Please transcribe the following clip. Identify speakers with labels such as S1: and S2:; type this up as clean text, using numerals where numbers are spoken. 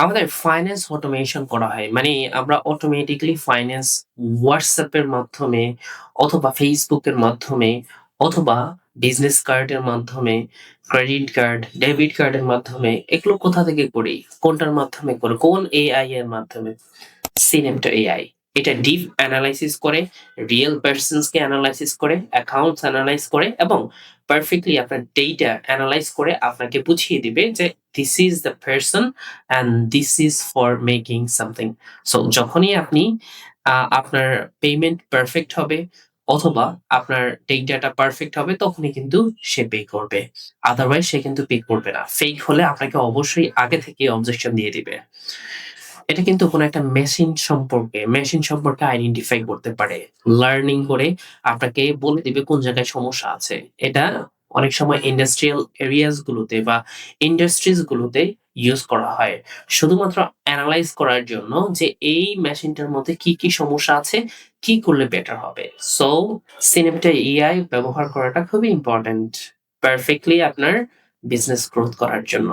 S1: আমাদের finance automation করা হয়। মানে আমরা অটোমেটিক্যালি ফাইন্যান্স WhatsApp এর মাধ্যমে অথবা Facebook এর মাধ্যমে অথবা বিজনেস কার্ডের মাধ্যমে, ক্রেডিট কার্ড, ডেবিট কার্ডের মাধ্যমে এগুলো কোথা থেকে করি? কোনটার মাধ্যমে করি? কোন AI এর মাধ্যমে? সিনেমটা এআই। এটা ডিপ অ্যানালাইসিস করে, রিয়েল পারসনস কে অ্যানালাইসিস করে, অ্যাকাউন্টস এনালাইজ করে এবং পারফেক্টলি আপনার ডেটা এনালাইজ করে আপনাকে বুঝিয়ে দিবে যে this is the person and this is for making something. So যখনই আপনি আপনার পেমেন্ট পারফেক্ট হবে অথবা আপনার ডেটাটা পারফেক্ট হবে তখনই কিন্তু সে পে করবে। আদারওয়াইজ সে কিন্তু পে করবে না। ফেক হলে আপনাকে অবশ্যই আগে থেকে অবজেকশন দিয়ে দিবে। এটা কিন্তু কোনো একটা মেশিন সম্পর্কে আইডেন্টিফাই করতে পারে। লার্নিং করে আপনাকে বলে দিবে কোন জায়গায় সমস্যা আছে। এটা অনেক সময় ইন্ডাস্ট্রিয়াল এরিয়াস গুলোতে বা ইন্ডাস্ট্রিজ গুলোতে ইউজ করা হয়। শুধুমাত্র এনালাইজ করার জন্য যে এই মেশিনটার মধ্যে কি সমস্যা আছে, কি করলে বেটার হবে। সো সিনেপ্টা এআই ব্যবহার করাটা খুবই ইম্পোর্টেন্ট পারফেক্টলি আপনার বিজনেস গ্রোথ করার জন্য।